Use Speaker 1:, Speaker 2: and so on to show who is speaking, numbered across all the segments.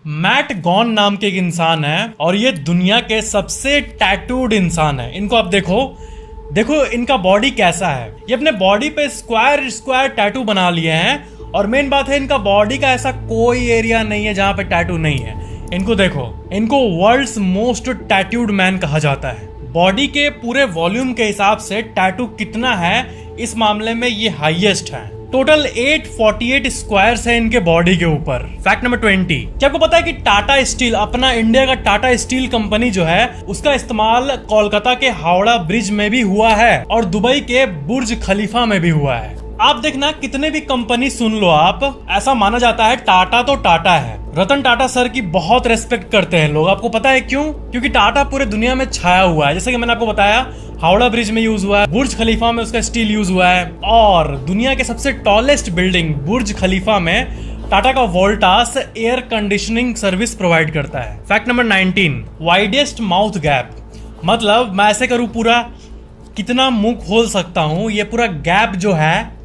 Speaker 1: Mat gone नाम के एक इंसान है और ये दुनिया के सबसे टैटूड इंसान है। इनको आप देखो देखो इनका बॉडी कैसा है। ये अपने बॉडी पे स्क्वायर स्क्वायर टैटू बना लिए हैं और मेन बात है इनका बॉडी का ऐसा कोई एरिया नहीं है जहां पे टैटू नहीं है। इनको देखो, इनको वर्ल्ड्स मोस्ट टैटूड मैन कहा जाता है। बॉडी के पूरे वॉल्यूम के हिसाब से टैटू कितना है इस मामले में ये हाईएस्ट है। टोटल 848 स्क्वायर्स है इनके बॉडी के ऊपर। फैक्ट नंबर 20, क्या आपको पता है कि टाटा स्टील, अपना इंडिया का टाटा स्टील कंपनी जो है उसका इस्तेमाल कोलकाता के हावड़ा ब्रिज में भी हुआ है और दुबई के बुर्ज खलीफा में भी हुआ है। आप देखना कितने भी कंपनी सुन लो आप, ऐसा माना जाता है टाटा तो टाटा है। रतन टाटा सर की बहुत रेस्पेक्ट करते हैं लोग। आपको पता है क्यों? क्योंकि टाटा पूरे दुनिया में छाया हुआ है। जैसे कि मैंने आपको बताया, हावड़ा ब्रिज में यूज हुआ है, बुर्ज खलीफा में उसका स्टील यूज हुआ है और दुनिया के सबसे टॉलेस्ट बिल्डिंग बुर्ज खलीफा में टाटा का Voltas air conditioning service provide करता है। Fact number 19, widest mouth gap. मतलब मैं ऐसे करूं, पूरा कितना मुंह खोल सकता हूं, ये पूरा गैप जो है,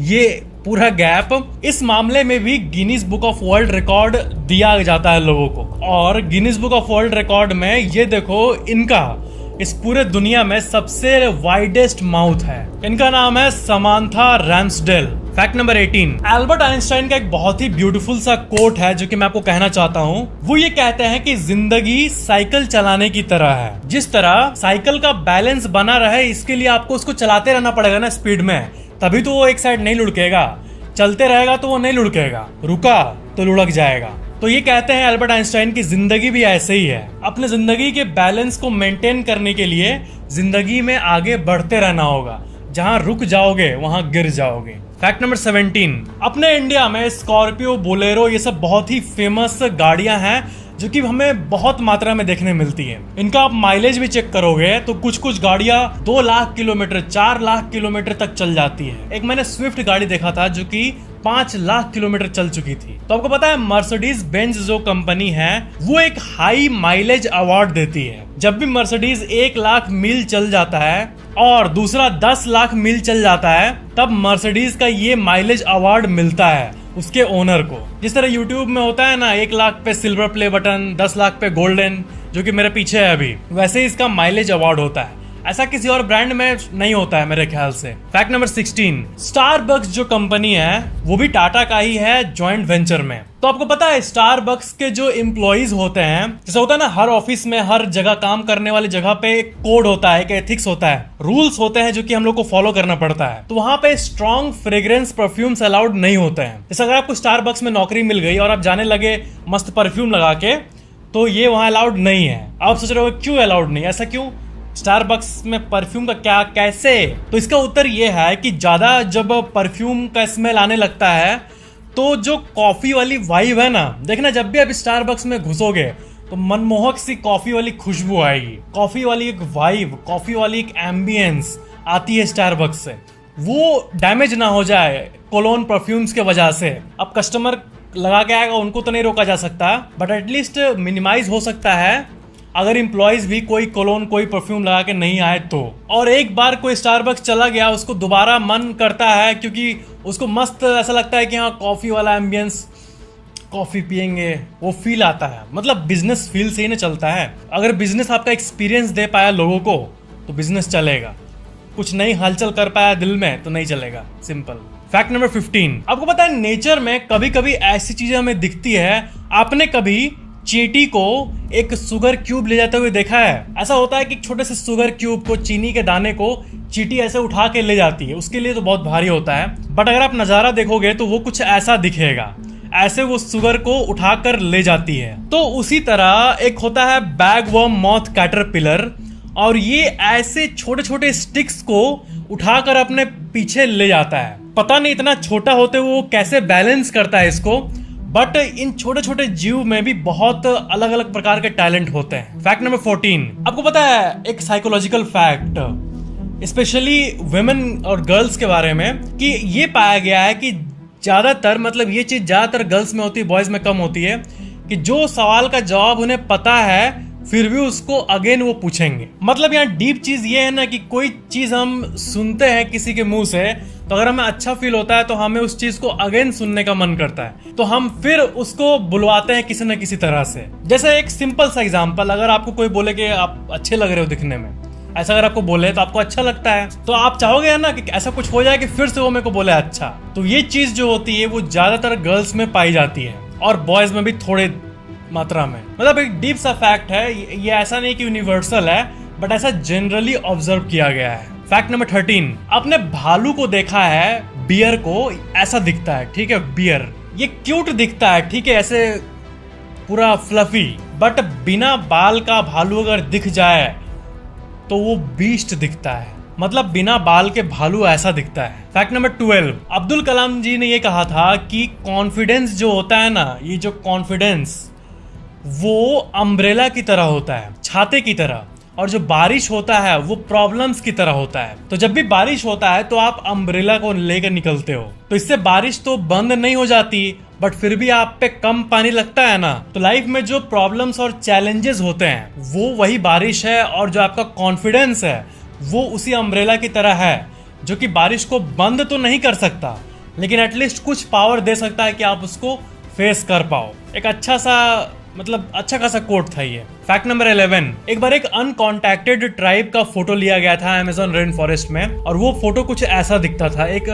Speaker 1: ये पूरा गैप, इस मामले में भी Guinness book of world record दिया जाता है लोगों को। और Guinness book of world record में ये देखो, इनका इस पूरे दुनिया में सबसे वाइडेस्ट माउथ है। इनका नाम है Samantha Ramsdale. Fact number 18, Albert Einstein का एक बहुत ही ब्यूटीफुल सा कोट है जो कि मैं आपको कहना चाहता हूँ। वो ये कहते हैं कि जिंदगी साइकिल चलाने की तरह है। जिस तरह साइकिल का बैलेंस बना रहे, इसके लिए आपको उसको चलाते रहना पड़ेगा ना स्पीड में, तभी तो वो एक साइड नहीं लुढ़केगा। चलते रहेगा तो वो नहीं लुढ़केगा, रुका तो लुढ़क जाएगा। तो ये कहते हैं एल्बर्ट आइंस्टाइन की जिंदगी भी ऐसे ही है। अपने जिंदगी के बैलेंस को मेंटेन करने के लिए जिंदगी में आगे बढ़ते रहना होगा। जहां रुक जाओगे वहां गिर जाओगे। फैक्ट नंबर 17, अपने इंडिया में स्कॉर्पियो, बोलेरो, ये सब बहुत ही फेमस गाड़ियां हैं जो कि हमें बहुत मात्रा में देखने मिलती है। इनका आप माइलेज भी चेक करोगे तो कुछ कुछ गाड़ियां 2 लाख किलोमीटर, 4 लाख किलोमीटर तक चल जाती है। एक मैंने स्विफ्ट गाड़ी देखा था जो कि 5 लाख किलोमीटर चल चुकी थी। तो आपको पता है मर्सिडीज बेंज जो कंपनी है वो एक हाई माइलेज अवार्ड देती है। जब भी मर्सिडीज 1 लाख मील चल जाता है और दूसरा 10 लाख मील चल जाता है, तब मर्सिडीज का ये माइलेज अवार्ड मिलता है उसके ओनर को। जिस तरह यूट्यूब में होता है ना, 1 लाख पे सिल्वर प्ले बटन, 10 लाख पे गोल्डन, जो कि मेरे पीछे है अभी, वैसे ही इसका माइलेज अवार्ड होता है। ऐसा किसी और ब्रांड में नहीं होता है मेरे ख्याल से। फैक्ट नंबर 16, स्टारबक्स जो कंपनी है वो भी टाटा का ही है, जॉइंट वेंचर में। तो आपको पता है स्टारबक्स के जो एम्प्लॉइज होते हैं, जैसे होता है ना हर ऑफिस में, हर जगह काम करने वाली जगह पे एक कोड होता है, एक एथिक्स होता है, रूल्स होते हैं जो कि हम लोग को फॉलो करना पड़ता है। तो वहां पे स्ट्रॉन्ग फ्रेग्रेंस परफ्यूम्स अलाउड नहीं होते हैं। जैसे अगर आपको स्टारबक्स में नौकरी मिल गई और आप जाने लगे मस्त परफ्यूम लगा के, तो ये वहां अलाउड नहीं है। आप सोच रहे हो क्यों अलाउड नहीं, ऐसा क्यों? स्टारबक्स में परफ्यूम का क्या, कैसे? तो इसका उत्तर यह है कि ज्यादा जब परफ्यूम का स्मेल आने लगता है तो जो कॉफी वाली वाइब है ना, देखना जब भी आप स्टारबक्स में घुसोगे तो मनमोहक सी कॉफी वाली खुशबू आएगी, कॉफी वाली एक वाइब, कॉफी वाली एक एम्बियंस आती है स्टारबक्स से। वो डैमेज ना हो जाए कोलोन परफ्यूम्स के वजह से। अब कस्टमर लगा के आएगा, उनको तो नहीं रोका जा सकता, बट एटलीस्ट मिनिमाइज हो सकता है अगर एम्प्लॉयज भी कोई कोलोन, कोई परफ्यूम लगा के नहीं आए तो। और एक बार कोई स्टारबक्स चला गया, उसको दोबारा मन करता है क्योंकि उसको मस्त ऐसा लगता है कि हाँ कॉफी वाला एम्बियंस, कॉफी पियेंगे, वो फील आता है। मतलब बिजनेस फील से ही ना चलता है। अगर बिजनेस आपका एक्सपीरियंस दे पाया लोगों को तो बिजनेस चलेगा। कुछ नई हलचल कर पाया दिल में तो नहीं चलेगा, सिंपल। फैक्ट नंबर 15, आपको पता है नेचर में कभी कभी ऐसी चीजें हमें दिखती है। आपने कभी चींटी को एक शुगर क्यूब ले जाते हुए देखा है? ऐसा होता है कि छोटे से शुगर क्यूब को, चीनी के दाने को चींटी ऐसे उठा के ले जाती है। उसके लिए तो बहुत भारी होता है, बट अगर आप नजारा देखोगे तो वो कुछ ऐसा दिखेगा, ऐसे वो शुगर को उठाकर ले जाती है। तो उसी तरह एक होता है बैगवर्म मॉथ कैटरपिलर, और ये ऐसे छोटे छोटे स्टिक्स को उठाकर अपने पीछे ले जाता है। पता नहीं इतना छोटा होते हुए वो कैसे बैलेंस करता है इसको, बट इन छोटे छोटे जीव में भी बहुत अलग अलग प्रकार के टैलेंट होते हैं। फैक्ट नंबर 14, आपको पता है एक साइकोलॉजिकल फैक्ट स्पेशली वुमेन और गर्ल्स के बारे में, कि ये पाया गया है कि ज्यादातर, मतलब ये चीज ज्यादातर गर्ल्स में होती है, बॉयज में कम होती है, कि जो सवाल का जवाब उन्हें पता है फिर भी उसको अगेन वो पूछेंगे। मतलब यहाँ डीप चीज ये है ना कि कोई चीज हम सुनते हैं किसी के मुंह से तो अगर हमें अच्छा फील होता है तो हमें उस चीज को अगेन सुनने का मन करता है, तो हम फिर उसको बुलवाते हैं किसी न किसी तरह से। जैसे एक सिंपल सा एग्जांपल, अगर आपको कोई बोले कि आप अच्छे लग रहे हो दिखने में, ऐसा अगर आपको बोले तो आपको अच्छा लगता है, तो आप चाहोगे ना कि ऐसा कुछ हो जाए कि फिर से वो मेरे को बोले अच्छा। तो ये चीज जो होती है वो ज्यादातर गर्ल्स में पाई जाती है और बॉयज में भी थोड़े मात्रा में। मतलब एक डीप सा फैक्ट है ये, ऐसा नहीं कि यूनिवर्सल है, बट ऐसा जनरली ऑब्जर्व किया गया है। फैक्ट नंबर 13, आपने भालू को देखा है, बियर को ऐसा दिखता है, ठीक है, बियर ये क्यूट दिखता है, ठीक है, ऐसे पूरा फ्लफी, बट बिना बाल का भालू अगर दिख जाए तो वो बीस्ट दिखता है। मतलब बिना बाल के भालू ऐसा दिखता है। फैक्ट नंबर 12, अब्दुल कलाम जी ने ये कहा था कि कॉन्फिडेंस जो होता है ना, ये जो कॉन्फिडेंस वो अम्ब्रेला की तरह होता है, छाते की तरह, और जो बारिश होता है वो प्रॉब्लम्स की तरह होता है। तो जब भी बारिश होता है तो आप अम्ब्रेला को लेकर निकलते हो, तो इससे बारिश तो बंद नहीं हो जाती, बट फिर भी आप पे कम पानी लगता है ना। तो लाइफ में जो प्रॉब्लम्स और चैलेंजेस होते हैं वो वही बारिश है, और जो आपका कॉन्फिडेंस है वो उसी अम्ब्रेला की तरह है, जो कि बारिश को बंद तो नहीं कर सकता, लेकिन एटलीस्ट कुछ पावर दे सकता है कि आप उसको फेस कर पाओ। एक अच्छा सा, मतलब अच्छा खासा कोट था ये। फैक्ट नंबर 11, एक बार एक अनकॉन्टैक्टेड ट्राइब का फोटो लिया गया था अमेज़न रेन फॉरेस्ट में, और वो फोटो कुछ ऐसा दिखता था, एक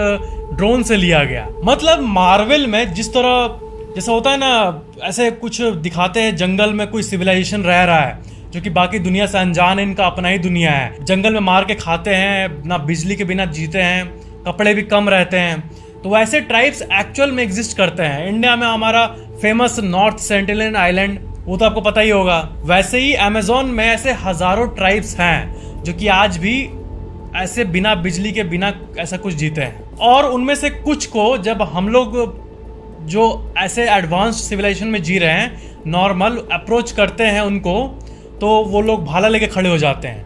Speaker 1: ड्रोन से लिया गया। मतलब मार्वल में जिस तरह जैसा होता है ना, ऐसे कुछ दिखाते हैं जंगल में कोई सिविलाइजेशन रह रहा है जो कि बाकी दुनिया से अनजान है, इनका अपना ही दुनिया है, जंगल में मार के खाते हैं, ना बिजली के बिना जीते हैं, कपड़े भी कम रहते हैं। तो वैसे ट्राइब्स एक्चुअल में एग्जिस्ट करते हैं। इंडिया में हमारा फेमस नॉर्थ सेंटिनल आइलैंड, वो तो आपको पता ही होगा। वैसे ही अमेज़न में ऐसे हजारों ट्राइब्स हैं जो कि आज भी ऐसे बिना बिजली के बिना ऐसा कुछ जीते हैं। और उनमें से कुछ को जब हम लोग जो ऐसे एडवांस सिविलाइजेशन में जी रहे हैं, नॉर्मल अप्रोच करते हैं उनको, तो वो लोग भाला लेके खड़े हो जाते हैं,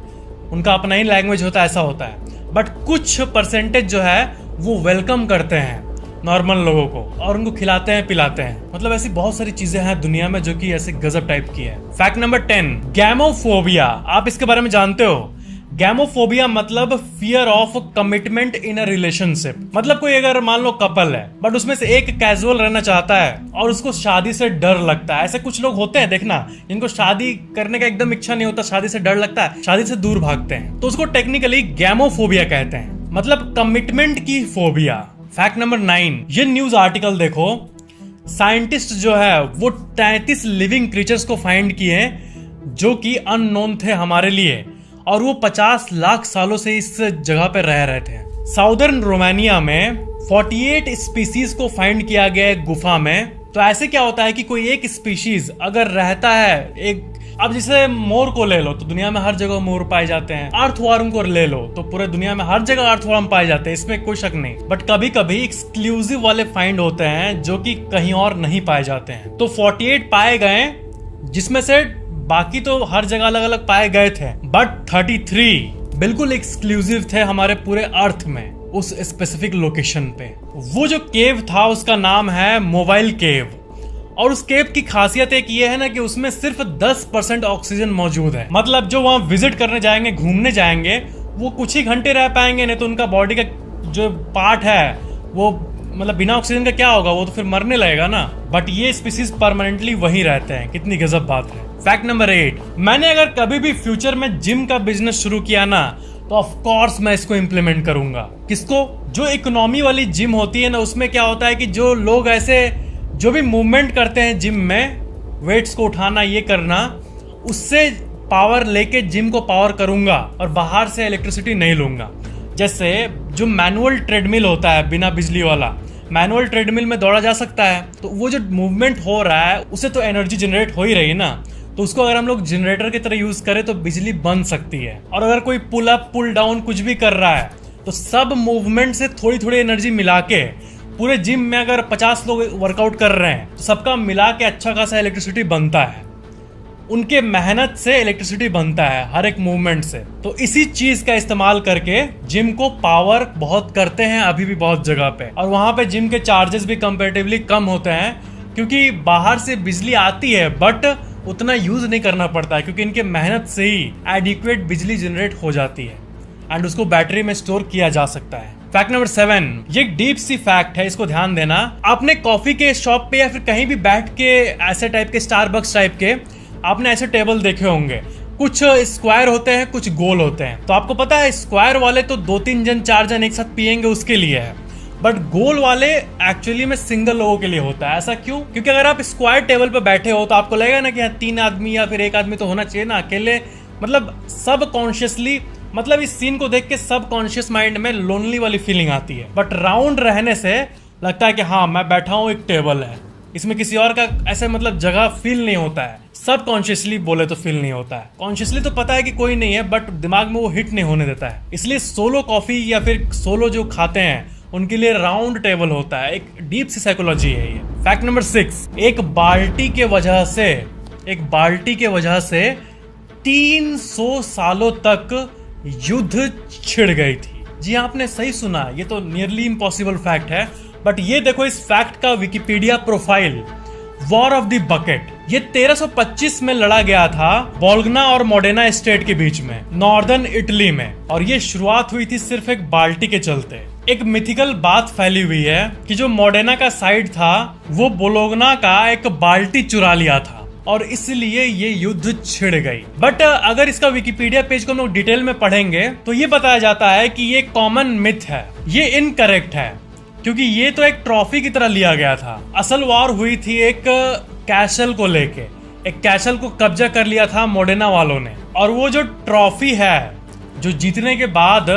Speaker 1: उनका अपना ही लैंग्वेज होता है, ऐसा होता है। बट कुछ परसेंटेज जो है वो वेलकम करते हैं नॉर्मल लोगों को, और उनको खिलाते हैं, पिलाते हैं। मतलब ऐसी बहुत सारी चीजें हैं दुनिया में जो कि ऐसे गजब टाइप की है। Fact number 10, gamophobia. आप इसके बारे में जानते हो? गैमोफोबिया मतलब fear of commitment in a relationship. मतलब कोई अगर मान लो कपल है, बट उसमें से एक कैजुअल रहना चाहता है और उसको शादी से डर लगता है। ऐसे कुछ लोग होते हैं, देखना, जिनको शादी करने का एकदम इच्छा नहीं होता, शादी से डर लगता है, शादी से दूर भागते हैं, तो उसको टेक्निकली गैमोफोबिया कहते हैं, मतलब कमिटमेंट की फोबिया। फैक्ट नंबर 9, ये न्यूज आर्टिकल देखो, साइंटिस्ट जो है वो 33 लिविंग क्रीचर्स को फाइंड किए जो कि अननोन थे हमारे लिए, और वो 50 लाख सालों से इस जगह पे रह रहे थे। साउदर्न रोमानिया में 48 स्पीसीज को फाइंड किया गया एक गुफा में। तो ऐसे क्या होता है कि कोई एक स्पीशीज अगर रहता है, एक, अब जैसे मोर को ले लो तो दुनिया में हर जगह मोर पाए जाते हैं, अर्थवर्म को ले लो तो पूरे दुनिया में हर जगह अर्थवर्म पाए जाते हैं, इसमें कोई शक नहीं। बट कभी कभी एक्सक्लूसिव वाले फाइंड होते हैं जो कि कहीं और नहीं पाए जाते हैं। तो 48 पाए गए, जिसमें से बाकी तो हर जगह अलग अलग पाए गए थे, बट 33 बिल्कुल एक्सक्लूसिव थे हमारे पूरे अर्थ में, उस स्पेसिफिक लोकेशन पे। वो जो केव था उसका नाम है मोबाइल केव, और उस केव की खासियत एक ये है ना कि उसमें सिर्फ 10% ऑक्सीजन मौजूद है। मतलब जो वहां विजिट करने जाएंगे, घूमने जाएंगे, वो कुछ ही घंटे रह पाएंगे, नहीं तो उनका बॉडी का जो पार्ट है वो, मतलब बिना ऑक्सीजन का क्या होगा, वो तो फिर मरने लगेगा ना। बट ये स्पीसीज परमानेंटली वहीं रहते हैं, कितनी गजब बात है। फैक्ट नंबर 8, मैंने अगर कभी भी फ्यूचर में जिम का बिजनेस शुरू किया ना, तो ऑफ कोर्स मैं इसको इम्प्लीमेंट करूंगा। किसको? जो इकोनॉमी वाली जिम होती है ना, उसमें क्या होता है कि जो लोग ऐसे जो भी मूवमेंट करते हैं जिम में, वेट्स को उठाना, ये करना, उससे पावर लेके जिम को पावर करूंगा, और बाहर से इलेक्ट्रिसिटी नहीं लूंगा। जैसे जो मैनुअल ट्रेडमिल होता है, बिना बिजली वाला, मैनुअल ट्रेडमिल में दौड़ा जा सकता है, तो वो जो मूवमेंट हो रहा है उससे तो एनर्जी जनरेट हो ही रही है ना, तो उसको अगर हम लोग जनरेटर की तरह यूज करें तो बिजली बन सकती है। और अगर कोई पुल अप पुल डाउन कुछ भी कर रहा है, तो सब मूवमेंट से थोड़ी थोड़ी एनर्जी मिला के, पूरे जिम में अगर 50 लोग वर्कआउट कर रहे हैं तो सबका मिला के अच्छा खासा इलेक्ट्रिसिटी बनता है। उनके मेहनत से इलेक्ट्रिसिटी बनता है हर एक मूवमेंट से। तो इसी चीज का इस्तेमाल करके जिम को पावर बहुत करते हैं अभी भी बहुत जगह पे, और वहां पे जिम के चार्जेस भी कंपैरेटिवली कम होते हैं, क्योंकि बाहर से बिजली आती है बट उतना यूज नहीं करना पड़ता है, क्योंकि इनके मेहनत से ही एडिक्वेट बिजली जनरेट हो जाती है, एंड उसको बैटरी में स्टोर किया जा सकता है। फैक्ट नंबर 7, ये एक डीप सी फैक्ट है, इसको ध्यान देना। आपने कॉफी के शॉप पे या फिर कहीं भी बैठ के ऐसे टाइप के स्टारबक्स टाइप के आपने ऐसे टेबल देखे होंगे, कुछ स्क्वायर होते हैं कुछ गोल होते हैं। तो आपको पता है स्क्वायर वाले तो 2-3 जन 4 जन एक साथ पियेंगे उसके लिए है, बट गोल वाले एक्चुअली में सिंगल लोगों के लिए होता है। ऐसा क्यों? क्योंकि अगर आप स्क्वायर टेबल पे बैठे हो तो आपको लगेगा ना कि 3 आदमी या फिर 1 आदमी तो होना चाहिए ना, अकेले मतलब सब कॉन्शियसली, मतलब इस सीन को देख के सब कॉन्शियस माइंड में लोनली वाली फीलिंग आती है। बट राउंड रहने से लगता है कि हाँ मैं बैठा हूँ, एक टेबल है, इसमें किसी और का ऐसे मतलब जगह फील नहीं होता है। सब कॉन्शियसली बोले तो फील नहीं होता है, कॉन्शियसली तो पता है कि कोई नहीं है बट दिमाग में वो हिट नहीं होने देता है। इसलिए सोलो कॉफी या फिर सोलो जो खाते हैं उनके लिए राउंड टेबल होता है, एक डीप सी साइकोलॉजी है ये। फैक्ट नंबर 6, एक बाल्टी के वजह से 300 सालों तक युद्ध छिड़ गई थी। जी आपने सही सुना, ये तो नियरली इम्पॉसिबल फैक्ट है। बट ये देखो इस फैक्ट का Wikipedia profile, war of the bucket, ये 1325 में लड़ा गया था बोल्गना और मोडेना स्टेट के बीच में, नॉर्दर्न इटली में, और ये शुरुआत हुई थी सिर्फ एक बाल्टी के चलते। एक मिथिकल बात फैली हुई है कि जो मोडेना का साइड था वो बोलोगना का एक बाल्टी चुरा लिया था और इसलिए ये युद्ध छिड़ गई। बट अगर इसका विकिपीडिया पेज को हम लोग डिटेल में पढ़ेंगे तो ये बताया जाता है कि ये कॉमन मिथ है, ये इनकरेक्ट है, क्योंकि ये तो एक ट्रॉफी की तरह लिया गया था। असल वॉर हुई थी एक कैसल को लेके, एक कैसल को कब्जा कर लिया था मोडेना वालों ने, और वो जो ट्रॉफी है जो जीतने के बाद,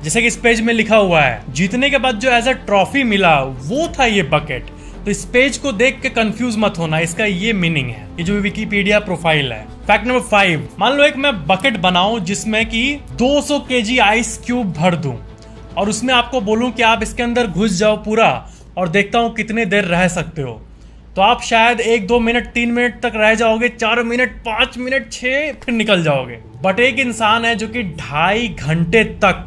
Speaker 1: जैसे कि इस पेज में लिखा हुआ है, जीतने के बाद जो एज अ ट्रॉफी मिला वो था ये बकेट। तो इस पेज को देख के कंफ्यूज मत होना, इसका ये मीनिंग है, ये जो विकिपीडिया प्रोफाइल है। फैक्ट नंबर 5, मान लो एक मैं बकेट बनाऊं जिसमें कि 200 केजी आइस क्यूब भर दूं और उसमें आपको बोलूं कि आप इसके अंदर घुस जाओ पूरा और देखता हूं कितने देर रह सकते हो, तो आप शायद 1-2 मिनट 3 मिनट तक रह जाओगे, 4 मिनट 5 मिनट 6 फिर निकल जाओगे। बट एक इंसान है जो कि 2.5 घंटे तक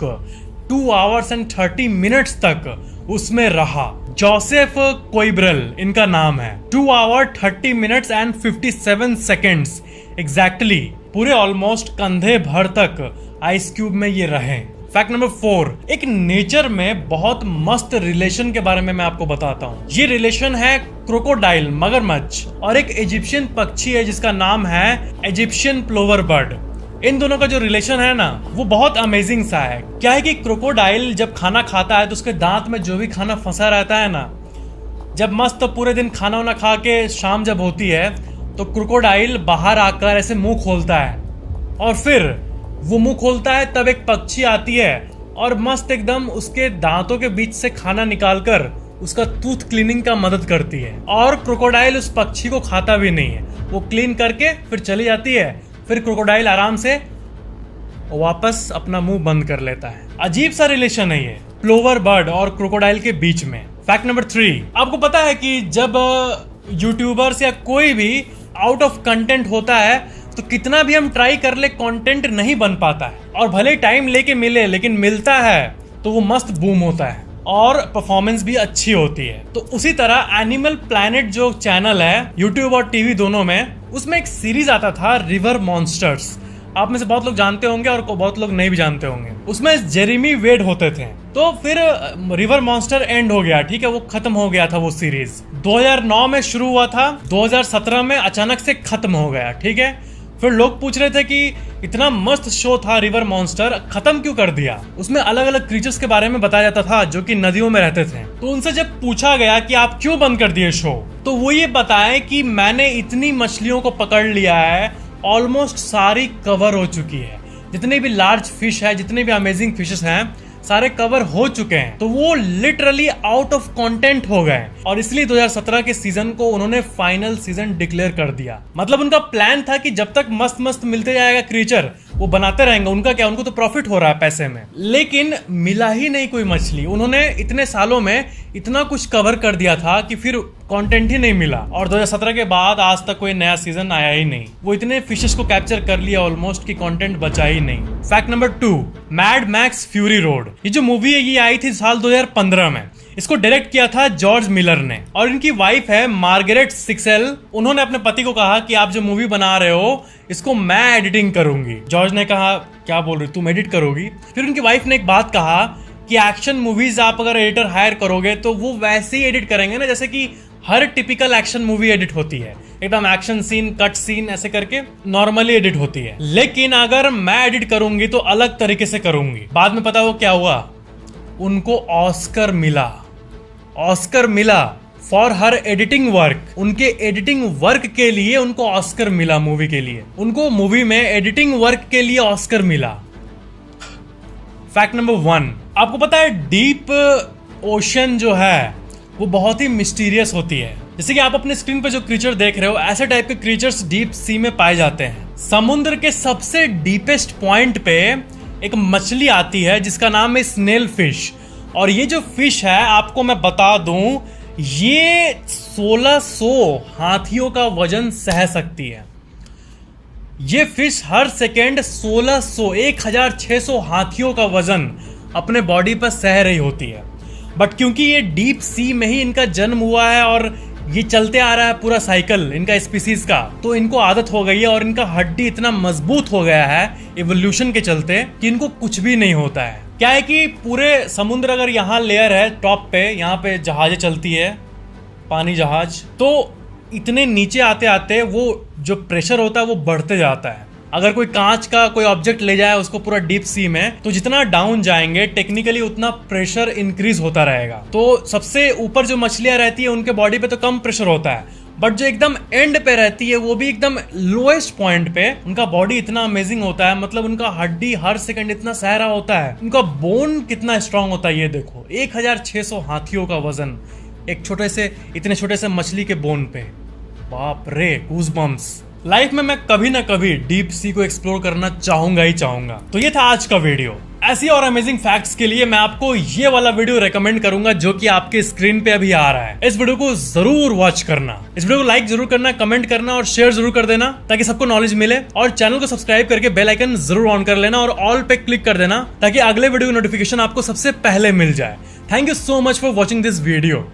Speaker 1: 2 hours and 30 minutes तक उसमें रहा, जोसेफ कोइब्रेल इनका नाम है। 2 hours 30 minutes and 57 seconds exactly, पूरे ऑलमोस्ट कंधे भर तक आइस क्यूब में ये रहे। फैक्ट नंबर 4, एक नेचर में बहुत मस्त रिलेशन के बारे में मैं आपको बताता हूँ। ये रिलेशन है क्रोकोडाइल मगरमच्छ और एक इजिप्शियन पक्षी है जिसका नाम है इजिप्शियन प्लोवर बर्ड। इन दोनों का जो रिलेशन है ना वो बहुत अमेजिंग सा है। क्या है कि क्रोकोडाइल जब खाना खाता है तो उसके दांत में जो भी खाना फंसा रहता है ना, जब मस्त पूरे दिन खाना वाना खा के शाम जब होती है तो क्रोकोडाइल बाहर आकर ऐसे मुंह खोलता है और फिर वो मुंह खोलता है तब एक पक्षी आती है और मस्त एकदम उसके दांतों के बीच से खाना निकालकर उसका टूथ क्लीनिंग का मदद करती है। और क्रोकोडाइल उस पक्षी को खाता भी नहीं है, वो क्लीन करके फिर चली जाती है, फिर क्रोकोडाइल आराम से वापस अपना मुंह बंद कर लेता है। अजीब सा रिलेशन है ये प्लोवर बर्ड और क्रोकोडाइल के बीच में। फैक्ट नंबर 3, आपको पता है कि जब यूट्यूबर्स या कोई भी आउट ऑफ कंटेंट होता है तो कितना भी हम ट्राई कर ले कंटेंट नहीं बन पाता है, और भले टाइम लेके मिले लेकिन मिलता है तो वो मस्त बूम होता है और परफॉर्मेंस भी अच्छी होती है। तो उसी तरह एनिमल प्लैनेट जो चैनल है यूट्यूब और टीवी दोनों में, उसमें एक सीरीज आता था रिवर मॉन्स्टर्स। आप में से बहुत लोग जानते होंगे और बहुत लोग नहीं भी जानते होंगे। उसमें जेरेमी वेड होते थे। तो फिर रिवर मॉन्स्टर एंड हो गया, ठीक है, वो खत्म हो गया था वो सीरीज। 2009 में शुरू हुआ था, 2017 में अचानक से खत्म हो गया, ठीक है। फिर लोग पूछ रहे थे कि इतना मस्त शो था रिवर मॉन्स्टर, खत्म क्यों कर दिया। उसमें अलग अलग क्रीचर्स के बारे में बताया जाता था जो कि नदियों में रहते थे। तो उनसे जब पूछा गया कि आप क्यों बंद कर दिए शो, तो वो ये बताएं कि मैंने इतनी मछलियों को पकड़ लिया है, ऑलमोस्ट सारी कवर हो चुकी है, जितने भी लार्ज फिश है, जितने भी अमेजिंग फिशेस हैं सारे कवर हो चुके हैं। तो वो लिटरली आउट ऑफ कंटेंट हो गए और इसलिए 2017 के सीजन को उन्होंने फाइनल सीजन डिक्लेयर कर दिया। मतलब उनका प्लान था कि जब तक मस्त मस्त मिलते जाएगा क्रीचर वो बनाते रहेंगे, उनका क्या, उनको तो प्रॉफिट हो रहा है पैसे में। लेकिन मिला ही नहीं कोई मछली। उन्होंने इतने सालों में इतना कुछ कवर कर दिया था कि फिर कंटेंट ही नहीं मिला, और 2017 के बाद आज तक कोई नया सीजन आया ही नहीं। वो इतने फिशेस को कैप्चर कर लिया ऑलमोस्ट कि कंटेंट बचा ही नहीं। Fact number 2, mad max fury road. ये जो मूवी है ये आई थी साल 2015 में। इसको डायरेक्ट किया था जॉर्ज मिलर ने और इनकी वाइफ है मार्गरेट सिक्सेल। उन्होंने अपने पति को कहा कि आप जो मूवी बना रहे हो इसको मैं एडिटिंग करूंगी। जॉर्ज ने कहा क्या बोल रही तुम एडिट करोगी। फिर उनकी वाइफ ने एक बात कहा कि एक्शन मूवीज आप अगर एडिटर हायर करोगे तो वो वैसे ही एडिट करेंगे ना जैसे कि हर टिपिकल एक्शन मूवी एडिट होती है, एकदम एक्शन सीन, कट सीन ऐसे करके नॉर्मली एडिट होती है। लेकिन अगर मैं एडिट करूंगी तो अलग तरीके से करूंगी। बाद में पता वो क्या हुआ, उनको ऑस्कर मिला फॉर हर एडिटिंग वर्क। उनके एडिटिंग वर्क के लिए उनको ऑस्कर मिला, मूवी के लिए उनको मूवी में एडिटिंग वर्क के लिए ऑस्कर मिला। फैक्ट नंबर 1, आपको पता है डीप ओशन जो है वो बहुत ही मिस्टीरियस होती है। जैसे कि आप अपने स्क्रीन पे जो क्रीचर देख रहे हो, ऐसे टाइप के क्रीचर्स डीप सी में पाए जाते हैं। समुद्र के सबसे डीपेस्ट पॉइंट पे एक मछली आती है जिसका नाम है स्नेल फिश। और ये जो फिश है, आपको मैं बता दूं, ये 1600 हाथियों का वजन सह सकती है। ये फिश हर सेकेंड 1600 हाथियों का वजन अपने बॉडी पर सह रही होती है। बट क्योंकि ये डीप सी में ही इनका जन्म हुआ है और ये चलते आ रहा है पूरा साइकिल इनका स्पीसीज का, तो इनको आदत हो गई है और इनका हड्डी इतना मजबूत हो गया है इवोल्यूशन के चलते कि इनको कुछ भी नहीं होता है। क्या है कि पूरे समुद्र अगर यहाँ लेयर है टॉप पे, यहाँ पे जहाजें चलती है, पानी जहाज, तो इतने नीचे आते आते वो जो प्रेशर होता है वो बढ़ते जाता है। अगर कोई कांच का कोई ऑब्जेक्ट ले जाए उसको पूरा डीप सी में, तो जितना डाउन जाएंगे टेक्निकली उतना प्रेशर इंक्रीज होता रहेगा। तो सबसे ऊपर जो मछलियां रहती है उनके बॉडी पे तो कम प्रेशर होता है, बट जो एकदम एंड पे रहती है वो भी एकदम लोएस्ट पॉइंट पे उनका बॉडी इतना अमेजिंग होता है। मतलब उनका हड्डी हर सेकंड इतना सहरा होता है, उनका बोन कितना स्ट्रांग होता है। ये देखो 1600 हाथियों का वजन एक इतने छोटे से मछली के बोन पे। बाप रे, गूज़बम्प्स। लाइफ में मैं कभी ना कभी डीप सी को एक्सप्लोर करना चाहूंगा ही चाहूंगा। तो ये था आज का वीडियो। ऐसी और अमेजिंग फैक्ट्स के लिए मैं आपको ये वाला वीडियो रेकमेंड करूंगा जो कि आपके स्क्रीन पे अभी आ रहा है। इस वीडियो को जरूर वॉच करना, इस वीडियो को लाइक जरूर करना, कमेंट करना और शेयर जरूर कर देना ताकि सबको नॉलेज मिले। और चैनल को सब्सक्राइब करके बेल आइकन जरूर ऑन कर लेना और ऑल पे क्लिक कर देना ताकि अगले वीडियो की नोटिफिकेशन आपको सबसे पहले मिल जाए। Thank you so much for watching this video.